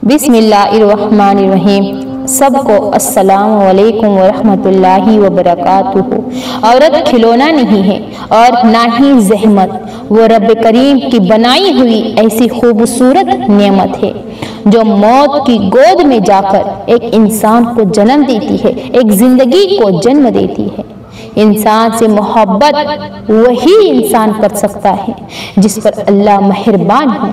बिस्मिल्लाहिर्रहमानिर्रहीम। सबको अस्सलामु अलैकुम वरहमतुल्लाहि वबरकातुहू। औरत खिलौना नहीं है और ना ही जहमत, वो रब करीम की बनाई हुई ऐसी खूबसूरत नेमत है जो मौत की गोद में जाकर एक इंसान को जन्म देती है, एक जिंदगी को जन्म देती है। इंसान से मोहब्बत वही इंसान कर सकता है जिस पर अल्लाह मेहरबान है।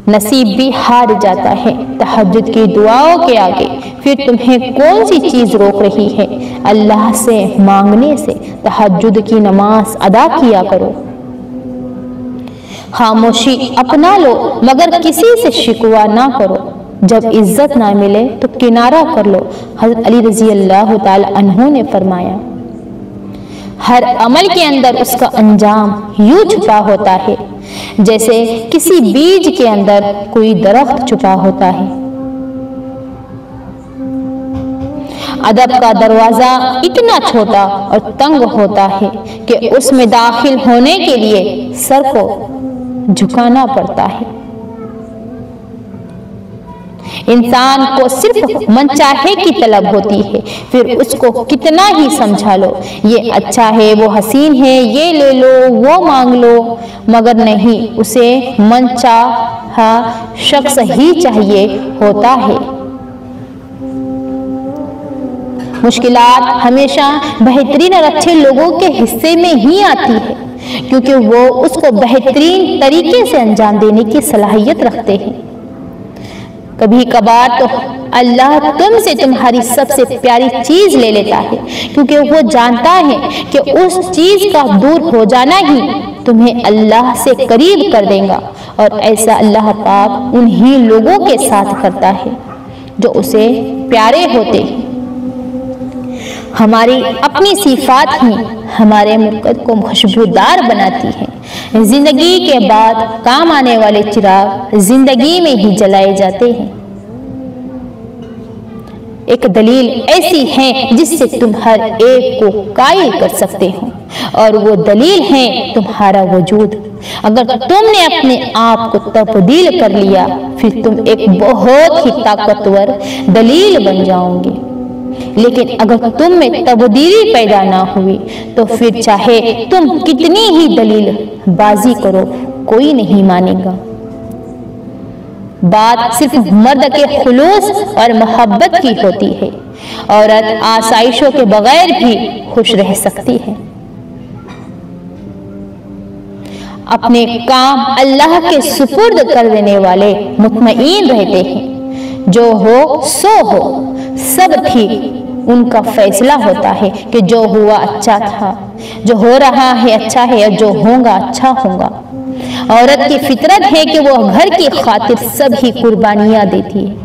नसीब भी हार जाता है तहज्जुद की दुआओं के आगे। फिर तुम्हें कौन सी चीज रोक रही है अल्लाह से मांगने से? तहज्जुद की नमाज अदा किया करो। खामोशी अपना लो मगर किसी से शिकवा ना करो। जब इज्जत ना मिले तो किनारा कर लो। हज़रत अली रज़ी अल्लाह ताला अन्हु ने फरमाया, हर अमल के अंदर उसका अंजाम यूं छुपा होता है जैसे किसी बीज के अंदर कोई दरख्त छुपा होता है। अदब का दरवाजा इतना छोटा और तंग होता है कि उसमें दाखिल होने के लिए सर को झुकाना पड़ता है। इंसान को सिर्फ मनचाहे की तलब होती है, फिर उसको कितना ही समझा लो, ये अच्छा है, वो हसीन है, ये ले लो, वो मांग लो, मगर नहीं, उसे मनचाहा शख्स ही चाहिए होता है। मुश्किलात हमेशा बेहतरीन और अच्छे लोगों के हिस्से में ही आती है क्योंकि वो उसको बेहतरीन तरीके से अंजाम देने की सलाहियत रखते हैं। कभी कभार तो अल्लाह तुमसे तुम्हारी सबसे प्यारी चीज ले लेता है क्योंकि वो जानता है कि उस चीज का दूर हो जाना ही तुम्हें अल्लाह से करीब कर देगा। और ऐसा अल्लाह पाक उन्हीं लोगों के साथ करता है जो उसे प्यारे होते हैं। हमारी अपनी सिफात ही हमारे मुक़द्दस को खुशबूदार बनाती है। जिंदगी के बाद काम आने वाले चिराग जिंदगी में ही जलाए जाते हैं। एक दलील ऐसी है जिससे तुम हर एक को कायल कर सकते हो और वो दलील है तुम्हारा वजूद। अगर तुमने अपने आप को तब्दील कर लिया फिर तुम एक बहुत ही ताकतवर दलील बन जाओगे। लेकिन अगर तुम में तब्दीली पैदा ना हुई तो फिर चाहे तुम कितनी ही दलील बाजी करो कोई नहीं मानेगा। बात सिर्फ मर्द के खुलूस और मोहब्बत की होती है। औरत आसाइशों के बगैर भी खुश रह सकती है। अपने काम अल्लाह के सुपुर्द कर देने वाले मुतमईन रहते हैं। जो हो सो हो, सब ठीक उनका फैसला होता है कि जो हुआ अच्छा था, जो हो रहा है अच्छा है और जो होगा अच्छा होगा। औरत की फितरत है कि वो घर की खातिर सभी कुर्बानियां देती है,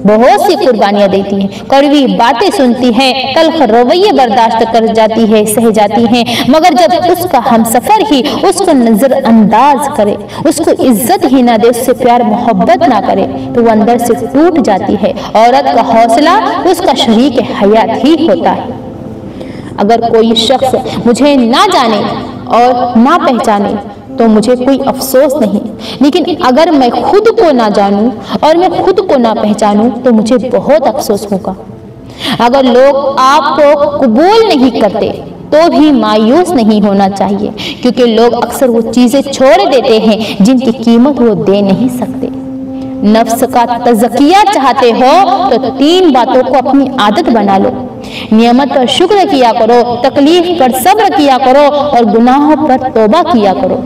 बहुत सी कुर्बानियां देती है, कड़वी बातें सुनती है, तल्ख रवैये बर्दाश्त कर जाती है, सह जाती है, मगर जब उसका हमसफर ही उसको नजरअंदाज करे, उसको इज्जत ही ना दे, उससे प्यार मोहब्बत ना करे तो वो अंदर से टूट जाती है। औरत का हौसला उसका शरीक हयात ही होता है। अगर कोई शख्स मुझे ना जाने और ना पहचाने तो मुझे कोई अफसोस नहीं, लेकिन अगर मैं खुद को ना जानूं और मैं खुद को ना पहचानूं तो मुझे बहुत अफसोस होगा। अगर लोग आपको कबूल नहीं करते तो भी मायूस नहीं होना चाहिए क्योंकि लोग अक्सर वो चीजें छोड़ देते हैं जिनकी कीमत वो दे नहीं सकते। नफ्स का तज़किया चाहते हो तो 3 बातों को अपनी आदत बना लो। नियमत पर शुक्र किया करो, तकलीफ पर सब्र किया करो और गुनाहों पर तौबा किया करो।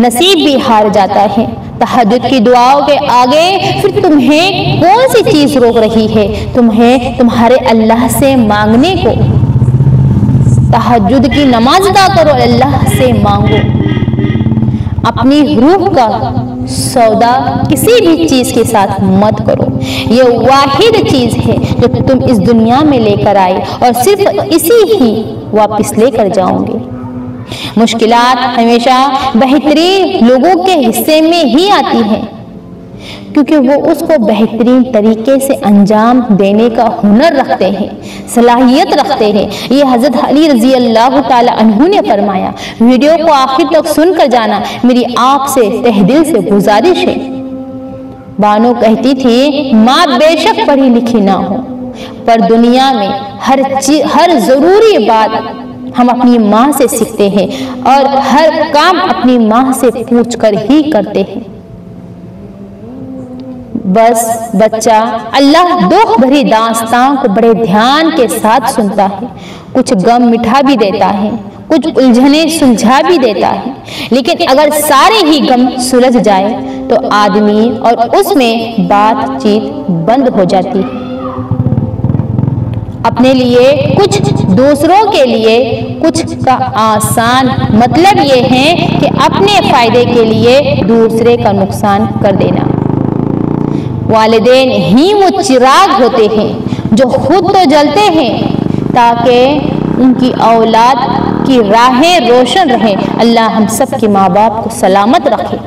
नसीब भी हार जाता है तहज्जुद की दुआओं के आगे। फिर तुम्हें कौन सी चीज रोक रही है तुम्हें तुम्हारे अल्लाह से मांगने को? तहज्जुद की नमाज अदा करो, अल्लाह से मांगो। अपनी रूह का सौदा किसी भी चीज के साथ मत करो। ये वाहिद चीज है जो तुम इस दुनिया में लेकर आए और सिर्फ इसी ही वापस लेकर जाओगे। मुश्किलात हमेशा बेहतरीन लोगों के हिस्से में ही आती हैं क्योंकि वो उसको बेहतरीन तरीके से अंजाम देने का हुनर रखते हैं, सलाहियत रखते हैं। ये हज़रत अली रज़ी अल्लाह ताला अन्हु ने फरमाया। वीडियो को आखिर तक सुनकर जाना मेरी आपसे तहे दिल से गुजारिश है। बानो कहती थी, माँ बेशक पढ़ी लिखी ना हो, पर दुनिया में हर जरूरी बात हम अपनी माँ से सीखते हैं और हर काम अपनी माँ से पूछकर ही करते हैं। बस बच्चा अल्लाह दुख भरी दास्तां को बड़े ध्यान के साथ सुनता है, कुछ गम मिठा भी देता है, कुछ उलझने सुलझा भी देता है, लेकिन अगर सारे ही गम सुलझ जाए तो आदमी और उसमें बातचीत बंद हो जाती है। अपने लिए कुछ, दूसरों के लिए कुछ का आसान मतलब ये है कि अपने फायदे के लिए दूसरे का नुकसान कर देना। वालिदैन ही वो चिराग होते हैं जो खुद तो जलते हैं ताकि उनकी औलाद की राहें रोशन रहें। अल्लाह हम सब के माँ बाप को सलामत रखे।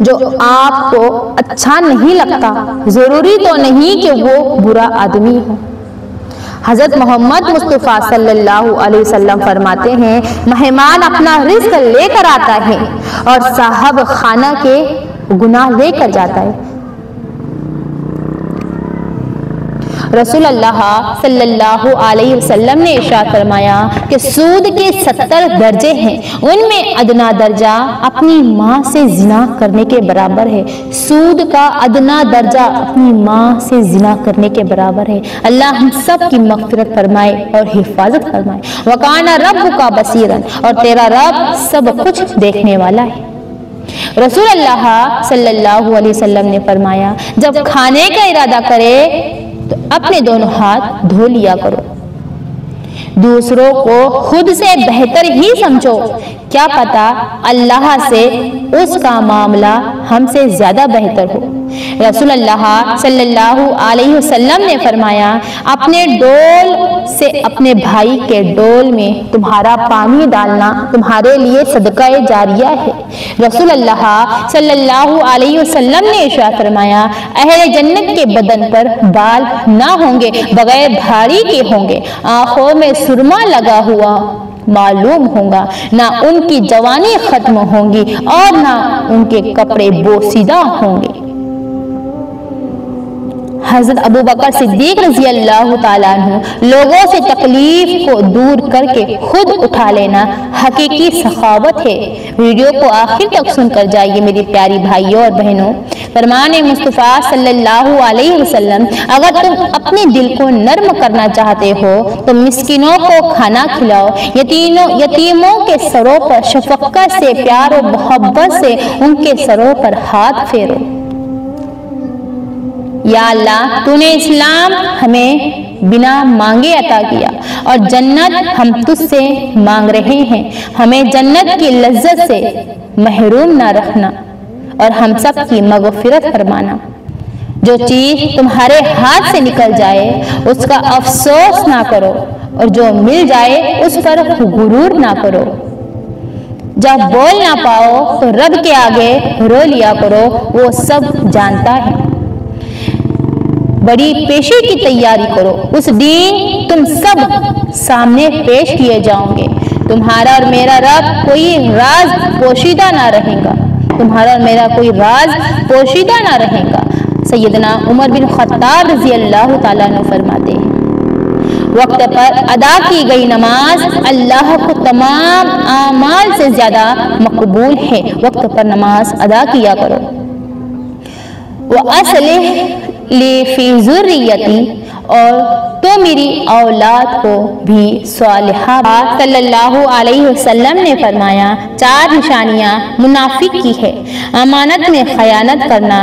जो आपको अच्छा नहीं लगता, जरूरी तो नहीं कि वो बुरा आदमी हो। हजरत मोहम्मद मुस्तफ़ा सल्लल्लाहु अलैहि वसल्लम फरमाते हैं, मेहमान अपना रिज़्क़ लेकर आता है और साहब खाना के गुनाह लेकर जाता है। रसूल अल्लाह सल्लल्लाहु अलैहि वसल्लम ने इरशाद फरमाया कि सूद के 70 दर्जे हैं, उनमें अदना दर्जा अपनी माँ से जिना करने के बराबर है। सूद का अदना दर्जा अपनी माँ से जिना करने के बराबर है। अल्लाह हम सब की मग़फ़िरत फरमाए और हिफाजत फरमाए। वकाना रब्बुका बसीरन, और तेरा रब सब कुछ देखने वाला है। रसूल अल्लाह सल्लल्लाहु अलैहि वसल्लम ने फरमाया, जब खाने का इरादा करे तो अपने दोनों हाथ धो लिया करो। दूसरों को खुद से बेहतर ही समझो, क्या पता अल्लाह से उसका मामला हमसे ज्यादा बेहतर हो। रसूल अल्लाह सल्लल्लाहु अलैहि वसल्लम ने फरमाया, अपने डोल से अपने भाई के डोल में तुम्हारा पानी डालना तुम्हारे लिए सदका जारिया है। रसूल अल्लाह सल्लल्लाहु अलैहि वसल्लम ने इरशाद फरमाया, अहले जन्नत के बदन पर बाल ना होंगे, बगैर भारी के होंगे, आंखों में सुरमा लगा हुआ मालूम होगा, ना उनकी जवानी खत्म होगी और ना उनके कपड़े बोसीदा होंगे। हज़रत अबू बकर सिद्दीक रज़ी अल्लाह ताला अन्हु लोगों से तकलीफ को दूर करके खुद उठा लेना हकीकी सखावत है। वीडियो को आखिर तक सुनकर जाइए मेरी प्यारी भाइयों और बहनों। फरमाने मुस्तफ़ा सल्लल्लाहु अलैहि वसल्लम, अगर तुम अपने दिल को नर्म करना चाहते हो तो मिस्किनों को खाना खिलाओ, यतीमों के सरों पर शफक़त से, प्यार और मोहब्बत से उनके सरों पर हाथ फेरो। या अल्लाह, तूने इस्लाम हमें बिना मांगे अता किया और जन्नत हम तुझसे मांग रहे हैं। हमें जन्नत की लज्जत से महरूम ना रखना और हम सब की मग़फ़िरत फरमाना। जो चीज़ तुम्हारे हाथ से निकल जाए उसका अफसोस ना करो और जो मिल जाए उस पर गुरूर ना करो। जब बोल ना पाओ तो रब के आगे रो लिया करो, वो सब जानता है। बड़ी पेशी की तैयारी करो, उस दिन तुम सब सामने पेश किए जाओगे। तुम्हारा और मेरा रब कोई राज पोशीदा ना रहेगा, तुम्हारा और मेरा कोई राज पोशीदा ना रहेगा। सैयदना उमर बिन खत्ताब रज़ी अल्लाह ताला अन्हु फरमाते हैं, वक्त पर अदा की गई नमाज अल्लाह को तमाम आमाल से ज्यादा मकबूल है। वक्त पर नमाज अदा किया करो। वह असलिह ली फी ज़ुर्रियती, और तो मेरी औलाद को भी सालिहा। सल्लल्लाहु अलैहि वसल्लम ने फरमाया, 4 निशानियां मुनाफिक की है। अमानत में खयानत करना,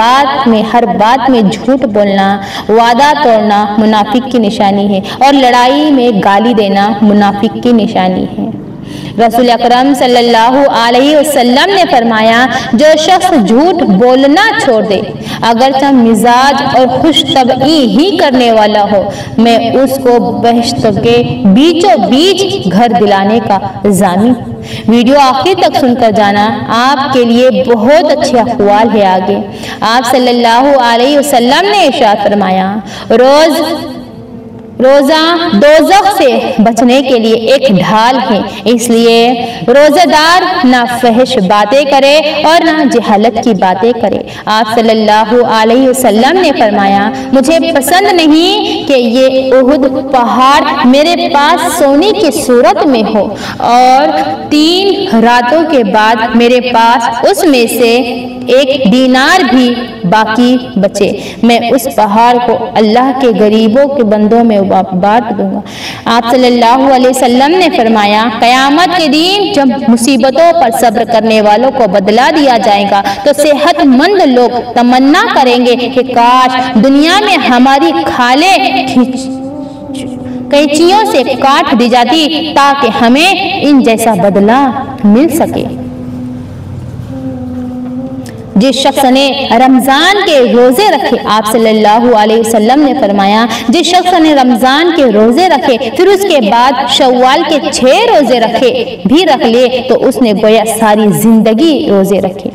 बात में हर बात में झूठ बोलना, वादा तोड़ना मुनाफिक की निशानी है, और लड़ाई में गाली देना मुनाफिक की निशानी है। रसूल अकरम सल्लल्लाहु अलैहि वसल्लम ने फरमाया, जो शख्स झूठ बोलना छोड़ दे, अगरचे मिजाज और खुश तबई ही करने वाला हो, मैं उसको बहश्त के बीचों बीच घर दिलाने का जामी। वीडियो आखिर तक सुनकर जाना, आपके लिए बहुत अच्छे अक़वाल है आगे। आप सल्लल्लाहु अलैहि वसल्लम ने इरशाद फरमाया, रोज रोजा दोज़ख से बचने के लिए एक ढाल है, इसलिए रोजेदार ना फहश बातें करे और ना जहालत की बातें करे। आप सल्लल्लाहु अलैहि वसल्लम ने फरमाया, मुझे पसंद नहीं कि ये उहुद पहाड़ मेरे पास सोने की सूरत में हो और 3 रातों के बाद मेरे पास उसमें से 1 दीनार भी बाकी बचे, मैं उस पहाड़ को अल्लाह के गरीबों के बंदों में बांट दूंगा। आप सल्लल्लाहु अलैहि वसल्लम ने फरमाया, कयामत के दिन जब मुसीबतों पर सब्र करने वालों को बदला दिया जाएगा तो सेहतमंद लोग तमन्ना करेंगे कि काश दुनिया में हमारी खालें कैंचियों से काट दी जाती ताकि हमें इन जैसा बदला मिल सके। जिस शख्स ने रमजान के रोजे रखे, आप सल्लल्लाहु अलैहि वसल्लम ने फरमाया, जिस शख्स ने रमजान के रोजे रखे फिर उसके बाद शव्वाल के 6 रोजे रख ले तो उसने गोया सारी जिंदगी रोजे रखे।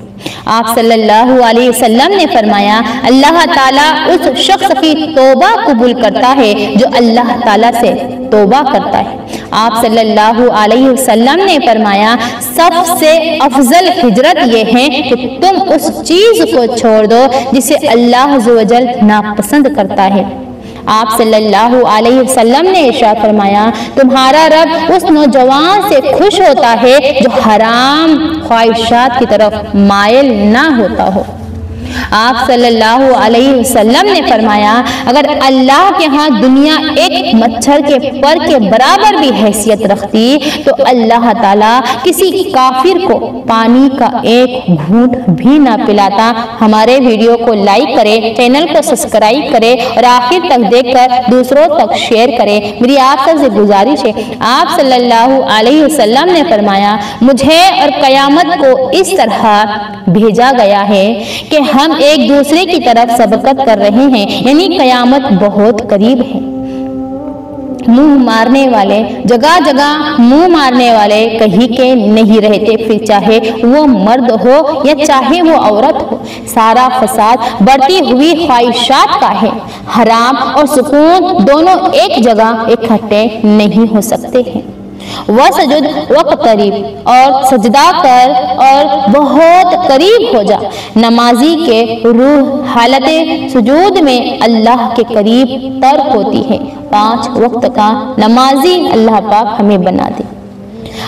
आप सल्लल्लाहु अलैहि वसल्लम ने फरमाया, अल्लाह ताला उस शख्स की तौबा कबूल करता है जो अल्लाह ताला से तौबा करता है। आप सल्लल्लाहु अलैहि वसल्लम ने फरमाया, सबसे अफजल हिजरत ये है कि तुम उस चीज को छोड़ दो जिसे अल्लाह अज़्ज़वजल नापसंद करता है। आप सल्लल्लाहु अलैहि वसल्लम ने इरशाद फरमाया, तुम्हारा रब उस नौजवान से खुश होता है जो हराम ख्वाहिशात की तरफ मायल ना होता हो। आप सल्लल्लाहु अलैहि वसल्लम ने फरमाया, अगर अल्लाह के यहाँ दुनिया एक मच्छर के पर के बराबर भी हैसियत रखती तो अल्लाह ताला किसी काफिर को पानी का एक घूंट भी ना पिलाता। हमारे वीडियो को लाइक करें, चैनल को सब्सक्राइब करें और आखिर तक देखकर दूसरों तक शेयर करें। मेरी आप सबसे गुजारिश है, आप सल्लल्लाहु अलैहि वसल्लम ने फरमाया, मुझे और कयामत को इस तरह भेजा गया है कि हम एक दूसरे की तरफ सबकत कर रहे हैं, यानी कयामत बहुत करीब है। मुंह मारने वाले जगह जगह मुंह मारने वाले कहीं के नहीं रहते, फिर चाहे वो मर्द हो या चाहे वो औरत हो। सारा फसाद बढ़ती हुई ख्वाहिशात का है। हराम और सुकून दोनों एक जगह इकट्ठे नहीं हो सकते हैं। वह सजुद वक़्तरीब और सजदा कर और बहुत करीब हो जा। नमाजी के रूह हालत सुजूद में अल्लाह के करीब तर होती है। 5 वक्त का नमाजी अल्लाह पाक हमें बना दे।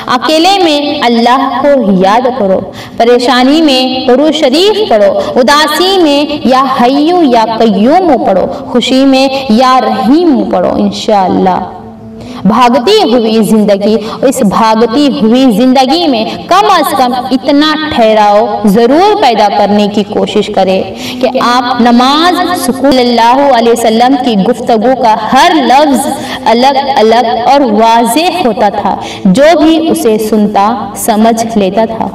अकेले में अल्लाह को याद करो, परेशानी में दुरूद शरीफ पढ़ो, उदासी में या हय्यू या कय्यूम पढ़ो, खुशी में या रहीम पढ़ो। इंशाअल्लाह भागती हुई जिंदगी, इस भागती हुई जिंदगी में कम अज कम इतना ठहराव जरूर पैदा करने की कोशिश करें कि आप नमाज सल्लल्लाहु अलैहि वसल्लम की गुफ्तगू का हर लफ्ज अलग अलग और वाज़ेह होता था, जो भी उसे सुनता समझ लेता था।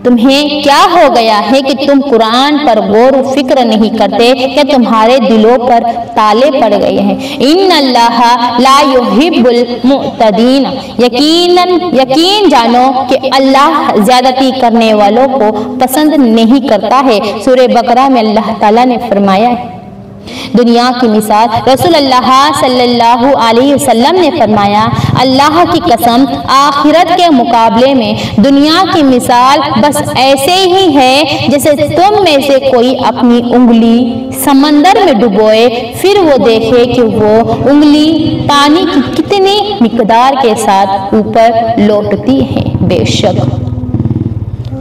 तुम्हें क्या हो गया है कि तुम कुरान पर गौर फिक्र नहीं करते? क्या तुम्हारे दिलों पर ताले पड़ गए हैं? इन्नल्लाह ला युहिब्बुल मुअतदीन, यकीन जानो कि अल्लाह ज्यादती करने वालों को पसंद नहीं करता है। सूरह बकरा में अल्लाह ताला ने फरमाया है। दुनिया की मिसाल रसूलुल्लाह सल्लल्लाहु अलैहि वसल्लम ने फरमाया, अल्लाह की कसम आखिरत के मुकाबले में दुनिया की मिसाल बस ऐसे ही है जैसे तुम में से कोई अपनी उंगली समंदर में डुबोए, फिर वो देखे कि वो उंगली पानी की कितनी मिकदार के साथ ऊपर लौटती है। बेशक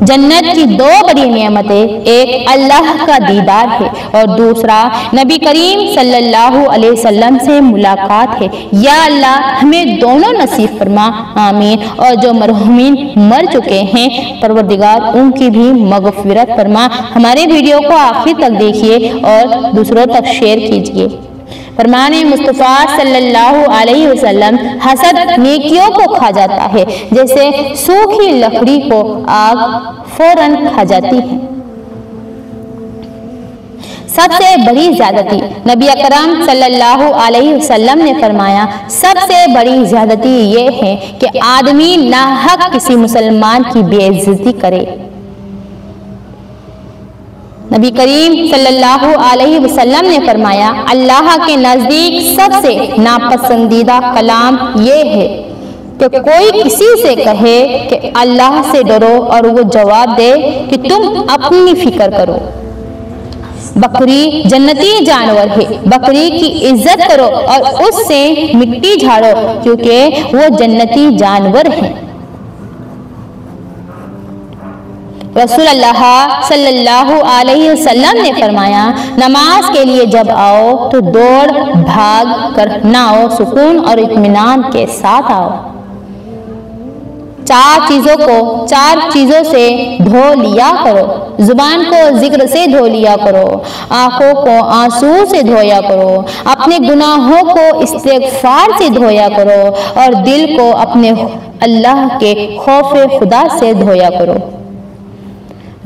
जन्नत की 2 बड़ी नेमतें, एक अल्लाह का दीदार है और दूसरा नबी करीम सल्लल्लाहु अलैहि वसल्लम से मुलाकात है। या अल्लाह हमें दोनों नसीब फरमा, आमीन। और जो मरहूमीन मर चुके हैं, परवरदिगार उनकी भी मगफिरत फरमा। हमारे वीडियो को आखिर तक देखिए और दूसरों तक शेयर कीजिए। फरमाने मुस्तफ़ा सल्लल्लाहु अलैहि वसल्लम, हसद नेकियों को खा जाता है जैसे सूखी लकड़ी को आग फौरन खा जाती है। सबसे बड़ी ज्यादती, नबी अकरम सल्लल्लाहु अलैहि वसल्लम ने फरमाया, सबसे बड़ी ज्यादती ये है कि आदमी नाहक किसी मुसलमान की बेइज्जती करे। नबी करीम सल्लल्लाहु अलैहि वसल्लम ने फरमाया, अल्लाह के नज़दीक सबसे नापसंदीदा कलाम ये है कि कोई किसी से कहे कि अल्लाह से डरो और वो जवाब दे कि तुम अपनी फिक्र करो। बकरी जन्नती जानवर है, बकरी की इज्जत करो और उससे मिट्टी झाड़ो क्योंकि वो जन्नती जानवर है। रसूल अल्लाह सल्लल्लाहु अलैहि वसल्लम ने फरमाया, नमाज के लिए जब आओ तो दौड़ भाग कर ना आओ, सुकून और इत्मीनान के साथ आओ। चार चीजों से धो लिया करो। जुबान को जिक्र से धो लिया करो, आंखों को आंसू से धोया करो, अपने गुनाहों को इस्तिग़फ़ार से धोया करो और दिल को अपने अल्लाह के खौफ खुदा से धोया करो।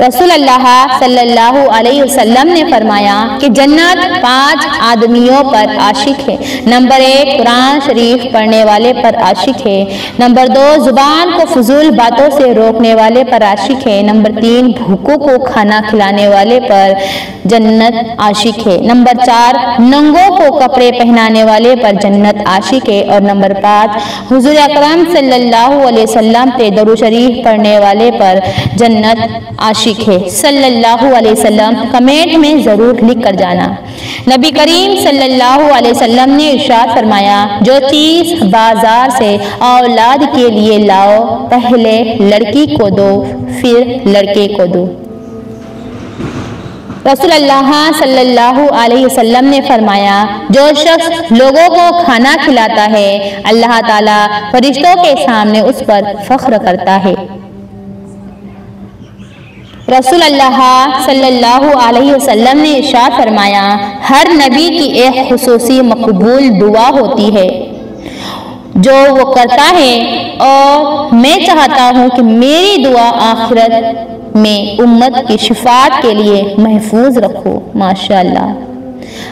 रसूल अल्लाह सल्लल्लाहु अलैहि वसल्लम ने फरमाया कि जन्नत 5 आदमियों पर आशिक है। नंबर 1 कुरान शरीफ पढ़ने वाले पर आशिक है। नंबर 2 जुबान को फजूल बातों से रोकने वाले पर आशिक है। नंबर 3 भूखों को खाना खिलाने वाले पर जन्नत आशिक है। नंबर 4 नंगों को कपड़े पहनाने वाले पर जन्नत आशिक है। और नंबर 5 हुजूर अकरम सल्लल्लाहु अलैहि वसल्लम पे दरूद शरीफ पढ़ने वाले पर जन्नत आशिक है सल्लल्लाहु अलैहि वसल्लम। कमेंट में जरूर लिख कर जाना। नबी करीम सल्लल्लाहु अलैहि वसल्लम ने इरशाद फरमाया, जो चीज बाजार से औलाद के लिए लाओ पहले लड़की को दो फिर लड़के को दो। रसूल अल्लाह सल्लल्लाहु अलैहि वसल्लम ने फरमाया, जो शख्स लोगों को खाना खिलाता है अल्लाह ताला फरिश्तों के सामने उस पर फख्र करता है। रसूल अल्लाह सल्लल्लाहु अलैहि वसल्लम ने इरशाद फरमाया, हर नबी की एक खुसूसी मकबूल दुआ होती है जो वो करता है और मैं चाहता हूँ कि मेरी दुआ आखिरत में उम्मत की शिफात के लिए महफूज रखो। माशाअल्लाह।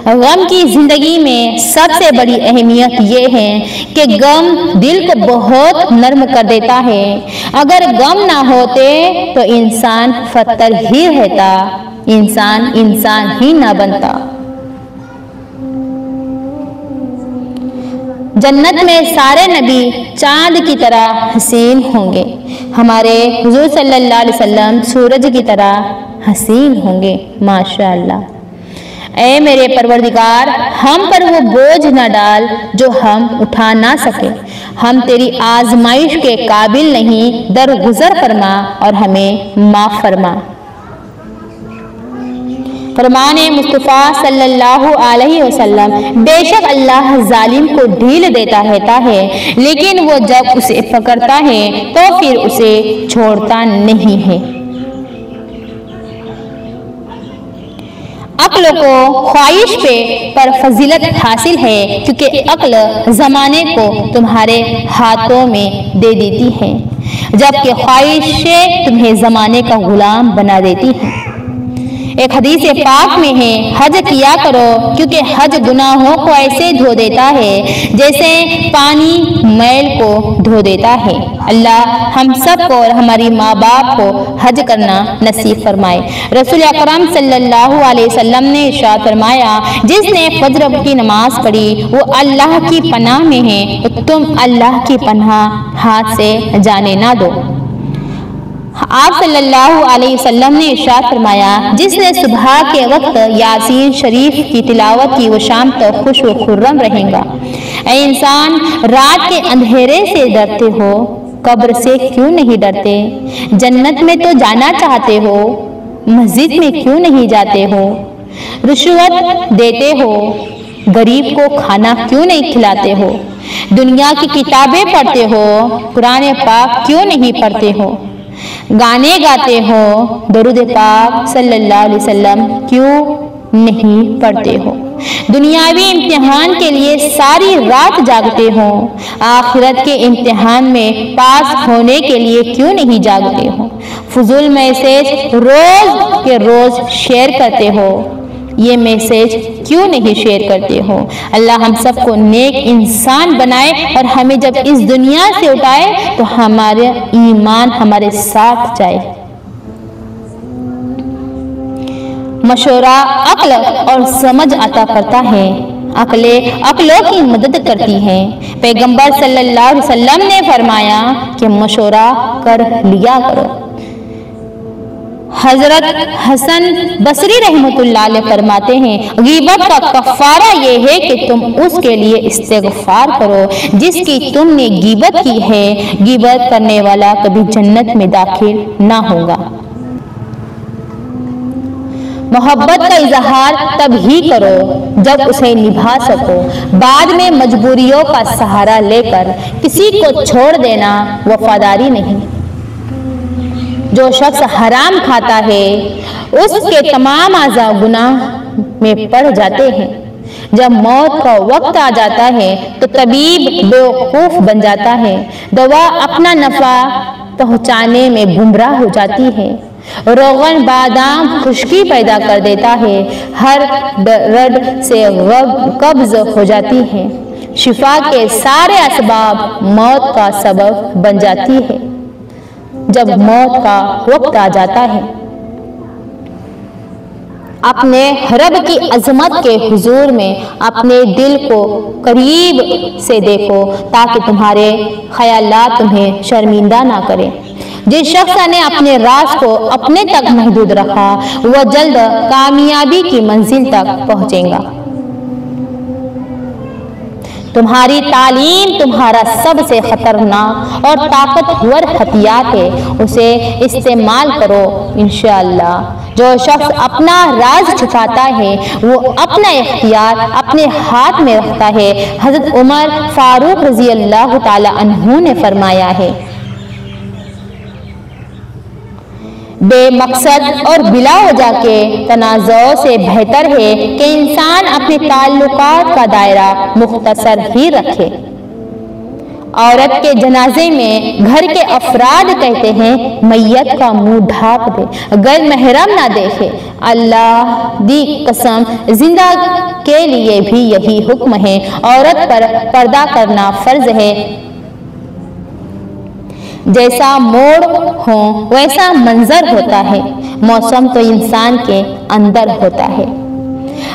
गम की जिंदगी में सबसे बड़ी अहमियत ये है कि गम दिल को बहुत नर्म कर देता है। अगर गम ना होते तो इंसान पत्थर ही रहता, इंसान ही ना बनता। जन्नत में सारे नबी चांद की तरह हसीन होंगे। हमारे हुजूर सल्लल्लाहु अलैहि वसल्लम सूरज की तरह हसीन होंगे। माशाअल्लाह। ऐ मेरे परवरदिगार, हम पर वो बोझ न डाल जो हम उठा ना सके। हम तेरी आजमाइश के काबिल नहीं, दरगुजर फरमा और हमें माफ फरमा। फरमाने मुस्तफ़ा सल्लल्लाहु अलैहि वसल्लम, बेशक अल्लाह जालिम को ढील देता रहता है, लेकिन वो जब उसे पकड़ता है तो फिर उसे छोड़ता नहीं है। अक्ल को ख्वाहिश पर फजीलत हासिल है, क्योंकि अक्ल ज़माने को तुम्हारे हाथों में दे देती है, जबकि ख्वाहिशें तुम्हें ज़माने का गुलाम बना देती हैं। एक हदीस पाक में है, हज किया करो क्योंकि हज गुनाहों को ऐसे धो देता है जैसे पानी मैल को धो देता है। अल्लाह हम सब को और हमारी माँ बाप को हज करना नसीब फरमाए। रसूल अकरम सल्लल्लाहु अलैहि वसल्लम ने इरशाद फरमाया, जिसने फजर की नमाज पढ़ी वो अल्लाह की पनाह में है, तो तुम अल्लाह की पनाह हाथ से जाने ना दो। आप सल्लल्लाहु अलैहि वसल्लम ने इरशाद फरमाया, जिसने सुबह के वक्त यासीन शरीफ की तिलावत की वो शाम तक खुश व खुर्रम रहेगा। ऐ इंसान, रात के अंधेरे से डरते हो, कब्र से क्यों नहीं डरते? जन्नत में तो जाना चाहते हो, मस्जिद में क्यों नहीं जाते हो? रिश्वत देते हो, गरीब को खाना क्यों नहीं खिलाते हो? दुनिया की किताबें पढ़ते हो, कुरान पाक क्यों नहीं पढ़ते हो? गाने गाते हो, दरूद पाक सल्लल्लाहु अलैहि वसल्लम क्यों नहीं पढ़ते हो? दुनियावी इम्तिहान के लिए सारी रात जागते हो, आखिरत के इम्तिहान में पास होने के लिए क्यों नहीं जागते हो? फजूल मैसेज रोज के रोज शेयर करते हो, ये मैसेज क्यों नहीं शेयर करते हो? अल्लाह हम सबको नेक इंसान बनाए और हमें जब इस दुनिया से उठाए तो हमारे ईमान हमारे साथ जाए। मशवरा अक्ल और समझ अता करता है, अक्लों की मदद करती है। पैगंबर सल्लल्लाहु अलैहि वसल्लम ने फरमाया कि मशवरा कर लिया करो। हजरत हसन बसरी रहमतुल्लाह अलैह फरमाते हैं, गीबत का कफारा ये है कि तुम उसके लिए इस्तिगफार करो जिसकी तुमने गीबत की है। गीबत करने वाला कभी जन्नत में दाखिल ना होगा। मोहब्बत का इजहार तब ही करो जब उसे निभा सको। बाद में मजबूरियों का सहारा लेकर किसी को छोड़ देना वफादारी नहीं। जो शख्स हराम खाता है उसके तमाम आज़ा गुनाह में पड़ जाते हैं। जब मौत का वक्त आ जाता है तो तबीब बेवकूफ बन जाता है। दवा अपना नफा पहुंचाने में गुमराह हो जाती है। रोगन बादाम खुश्की पैदा कर देता है। हर दर्द से कब्ज हो जाती है। शिफा के सारे असबाब मौत का सबब बन जाती है। जब मौत का वक्त आ जाता है अपने रब की अजमत के हुजूर में अपने दिल को करीब से देखो ताकि तुम्हारे ख्यालात तुम्हें शर्मिंदा ना करें। जिस शख्स ने अपने राज को अपने तक महदूद रखा वह जल्द कामयाबी की मंजिल तक पहुंचेगा। तुम्हारी तालीम तुम्हारा सबसे खतरनाक और ताकतवर हथियार है, उसे इस्तेमाल करो इंशाअल्लाह। जो शख्स अपना राज छुपाता है वो अपना इख्तियार अपने हाथ में रखता है। हजरत उमर फारूक रजी अल्लाह ताला अन्हु ने फरमाया है, बेमकसद और बिला वजह के तनाज़ों से बेहतर है कि इंसान अपने ताल्लुकात का दायरा मुख्तसर ही रखे। औरत के जनाजे में घर के अफराद कहते हैं मैयत का मुंह ढाक दे, गैर महरम ना देखे। अल्लाह दी कसम जिंदा के लिए भी यही हुक्म है। औरत पर पर्दा करना फर्ज है। जैसा मोड़ हो वैसा मंजर होता है। मौसम तो इंसान के अंदर होता है।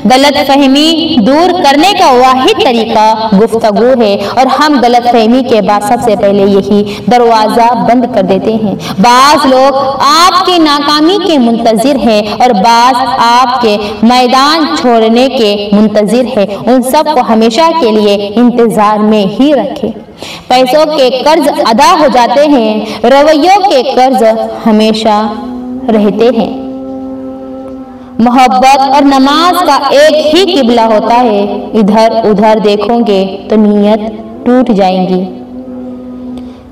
गलत फहमी दूर करने का वाहिद तरीका गुफ्तगू है और हम गलत फहमी के बाद सबसे पहले यही दरवाज़ा बंद कर देते हैं। बाज़ लोग आपकी नाकामी के मुंतज़िर हैं और बाज़ आपके मैदान छोड़ने के मुंतज़िर है। उन सब को हमेशा के लिए इंतज़ार में ही रखें। पैसों के कर्ज अदा हो जाते हैं, रवैयों के कर्ज हमेशा रहते हैं। मोहब्बत और नमाज का एक ही किबला होता है। इधर उधर देखोगे तो नीयत टूट जाएंगी।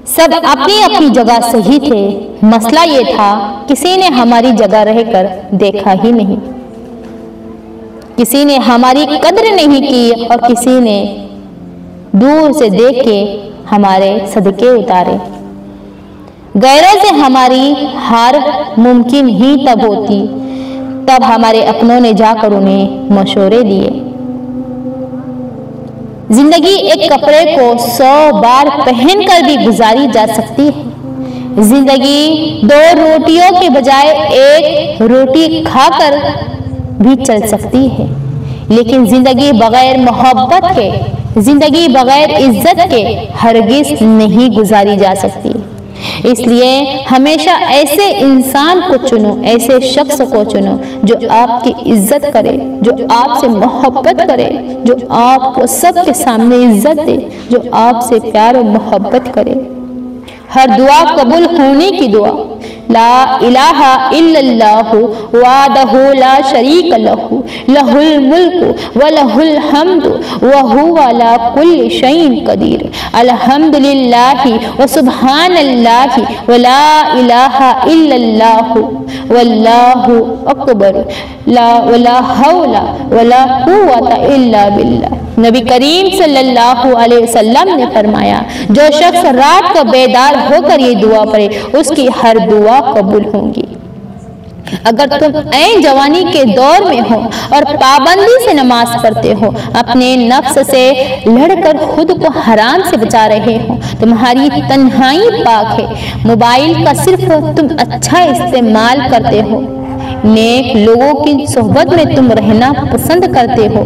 सब अपनी अपनी जगह सही थे। मसला ये था किसी ने हमारी जगह रहकर देखा ही नहीं, किसी ने हमारी कद्र नहीं की और किसी ने दूर से देख के हमारे सदके उतारे। गैरों से हमारी हार मुमकिन ही तब होती तब हमारे अपनों ने जाकर उन्हें मशवरे दिए। जिंदगी एक कपड़े को 100 बार पहनकर भी गुजारी जा सकती है। जिंदगी 2 रोटियों के बजाय 1 रोटी खाकर भी चल सकती है, लेकिन जिंदगी बगैर मोहब्बत के, जिंदगी बगैर इज्जत के हरगिज नहीं गुजारी जा सकती। इसलिए हमेशा ऐसे इंसान को चुनो, ऐसे शख्स को चुनो जो आपकी इज्जत करे, जो आपसे मोहब्बत करे, जो आपको सबके सामने इज्जत दे, जो आपसे प्यार और मोहब्बत करे। हर दुआ कबूल होने की दुआ ला इलाहा इल्लल्लाहु वहदहु ला शरीक लहु लहुल मुल्कु व लहुल हम्दु व हुवा अला कुल्लि शैइन कदीर। अल्हम्दुलिल्लाहि व सुब्हानल्लाहि व ला इलाहा इल्लल्लाहु वल्लाहु अकबर ला हौला वला कुव्वता इल्ला बिल्लाह। नबी करीम सल्लल्लाहु अलैहि वसल्लम ने फरमाया, जो शख्स रात को बेदार होकर ये दुआ पढ़े उसकी हर दुआ कबूल होगी। अगर तुम ऐन जवानी के दौर में हो और पाबंदी से नमाज पढ़ते हो, अपने नफ्स से लड़कर खुद को हराम से बचा रहे हो, तुम्हारी तन्हाई पाक है। मोबाइल का सिर्फ तुम अच्छा इस्तेमाल करते हो, नेक लोगों की सोहबत में तुम रहना पसंद करते हो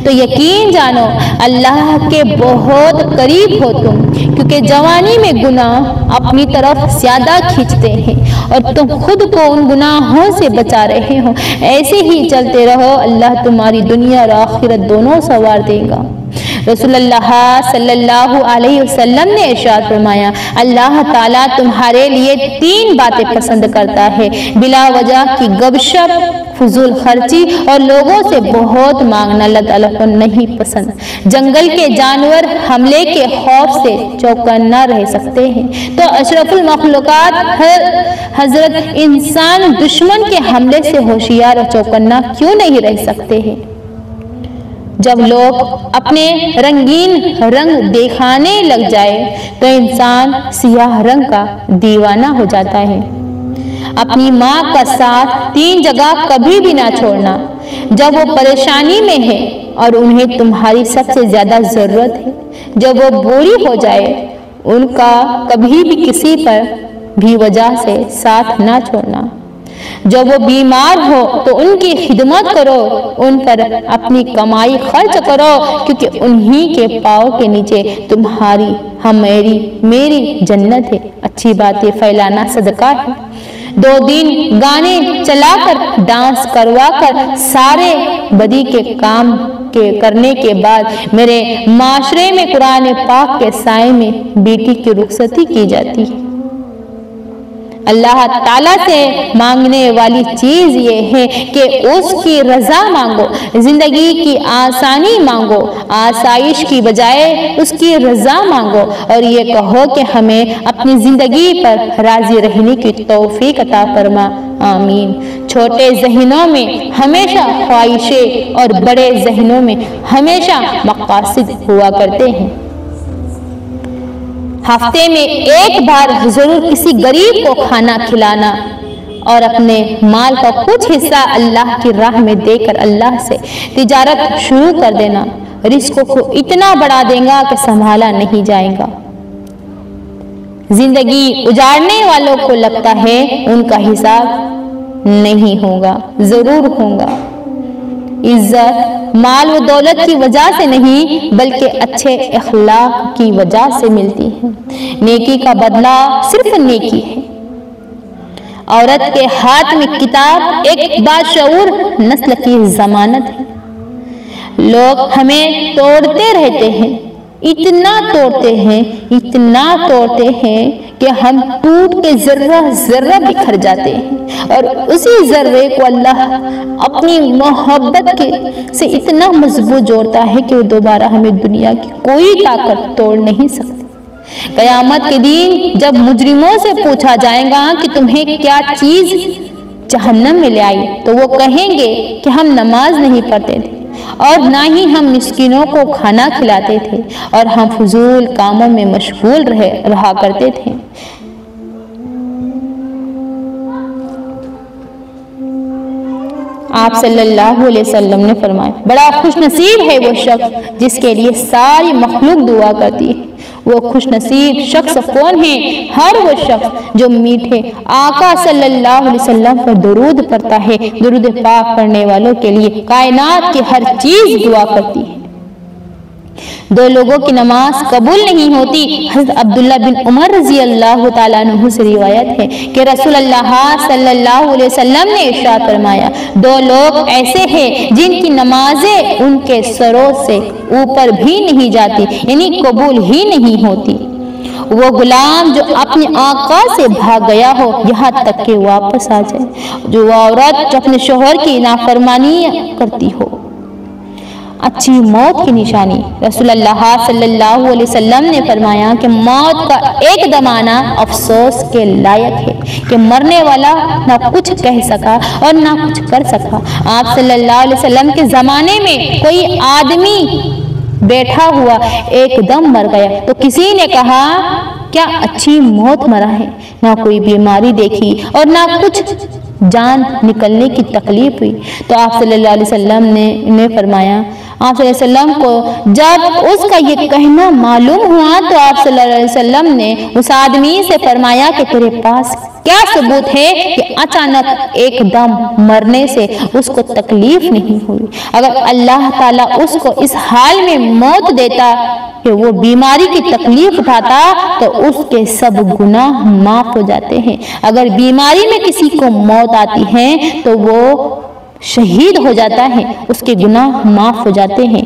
तो यकीन जानो अल्लाह के बहुत करीब हो तुम, क्योंकि जवानी में गुनाह अपनी तरफ ज्यादा खींचते हैं और तुम खुद को उन गुनाहों से बचा रहे हो। ऐसे ही चलते रहो, अल्लाह तुम्हारी दुनिया और आखिरत दोनों संवार देगा। रसूलुल्लाह सल्लल्लाहु अलैहि वसल्लम ने इरशाद फरमाया, अल्लाह ताला तुम्हारे लिए 3 बातें पसंद करता है, बिला वजह की गपशप, फजूल खर्ची और लोगों से बहुत मांगना अल्लाह ताला को नहीं पसंद। जंगल के जानवर हमले के खौफ से चौकन्ना रह सकते हैं तो अशरफुल मखलूकात हजरत इंसान दुश्मन के हमले से होशियार और चौकन्ना क्यों नहीं रह सकते हैं। जब लोग अपने रंगीन रंग दिखाने लग जाए तो इंसान सियाह रंग का दीवाना हो जाता है। अपनी माँ का साथ 3 जगह कभी भी ना छोड़ना, जब वो परेशानी में है और उन्हें तुम्हारी सबसे ज्यादा जरूरत है। जब वो बूढ़ी हो जाए उनका कभी भी किसी पर भी वजह से साथ ना छोड़ना। जब वो बीमार हो तो उनकी खिदमत करो, उन पर अपनी कमाई खर्च करो, क्योंकि उन्हीं के पाँव के नीचे तुम्हारी मेरी जन्नत है। अच्छी बातें फैलाना सदका है। 2 दिन गाने चलाकर डांस करवाकर सारे बदी के काम करने के बाद मेरे माशरे में कुरान पाक के साए में बेटी की रुखसती की जाती है। अल्लाह ताला से मांगने वाली चीज ये है कि उसकी रजा मांगो, जिंदगी की आसानी मांगो, आसाइश की बजाय उसकी रजा मांगो और ये कहो कि हमें अपनी जिंदगी पर राजी रहने की तौफीक अता फरमा, आमीन। छोटे जहनों में हमेशा ख्वाहिशें और बड़े जहनों में हमेशा मकासद हुआ करते हैं। हफ्ते में 1 बार जरूर किसी गरीब को खाना खिलाना और अपने माल का कुछ हिस्सा अल्लाह की राह में देकर अल्लाह से तिजारत शुरू कर देना रिस्क को इतना बढ़ा देगा कि संभाला नहीं जाएगा। जिंदगी उजाड़ने वालों को लगता है उनका हिसाब नहीं होगा, जरूर होगा। इज्जत माल व दौलत की वजह से नहीं बल्कि अच्छे अखलाक की वजह से मिलती है। नेकी का बदला सिर्फ नेकी है। औरत के हाथ में किताब एक बाशऊर नस्ल की जमानत है। लोग हमें तोड़ते रहते हैं, इतना तोड़ते हैं कि हम टूट के जर्रा बिखर जाते हैं और उसी जर्रे को अल्लाह अपनी मोहब्बत से इतना मजबूत जोड़ता है कि वो दोबारा हमें दुनिया की कोई ताकत तोड़ नहीं सकती। कयामत के दिन जब मुजरिमों से पूछा जाएगा कि तुम्हें क्या चीज जहन्नम में ले आई, तो वो कहेंगे कि हम नमाज नहीं पढ़ते थे और ना ही हम मिस्किनों को खाना खिलाते थे और हम फजूल कामों में मशगूल रहा करते थे। आप सल्लल्लाहु अलैहि वसल्लम ने फरमाया, बड़ा खुशनसीब है वो शख्स जिसके लिए सारी मखलूक दुआ करती है। वो खुशनसीब शख्स कौन है? हर वो शख्स जो मीठे आका सल्लल्लाहु अलैहि वसल्लम पर दुरूद पढ़ता है। दुरूद पाक पढ़ने वालों के लिए कायनात की हर चीज दुआ करती है। 2 लोगों की नमाज कबूल नहीं होती। हज़रत अब्दुल्ला बिन उमर रजी अल्लाह तआला अन्हु से रिवायत है कि रसूलुल्लाह सल्लल्लाहु अलैहि वसल्लम ने इरशाद फरमाया, 2 लोग ऐसे हैं जिनकी नमाजें उनके सरों से ऊपर भी नहीं जाती, यानी कबूल ही नहीं होती। वो गुलाम जो अपने आका से भाग गया हो यहाँ तक कि वापस आ जाए। जो औरत जो अपने शोहर की नाफरमानी करती हो। अच्छी मौत की निशानी, रसूलुल्लाह सल्लल्लाहु अलैहि वसल्लम ने फरमाया कि मौत का एक दमाना अफसोस के लायक है कि मरने वाला ना कुछ कह सका और ना कुछ कर सका। आप सल्लल्लाहु अलैहि वसल्लम के जमाने में कोई आदमी बैठा हुआ एकदम मर गया तो किसी ने कहा, क्या अच्छी मौत मरा है, ना कोई बीमारी देखी और ना कुछ जान निकलने की तकलीफ हुई। तो आप सल्लल्लाहु अलैहि वसल्लम ने फरमाया, आप सल्लल्लाहु अलैहि वसल्लम को जब उसका ये कहना मालूम हुआ तो आप सल्लल्लाहु अलैहि वसल्लम ने उस आदमी से फरमाया कि तेरे पास क्या सबूत है कि अचानक एकदम मरने से उसको तकलीफ नहीं हुई। अगर अल्लाह ताला उसको इस हाल में मौत देता कि वो बीमारी की तकलीफ उठाता तो उसके सब गुनाह माफ हो जाते हैं। अगर बीमारी में किसी को मौत आती है तो वो शहीद हो जाता है, उसके गुनाह माफ हो जाते हैं।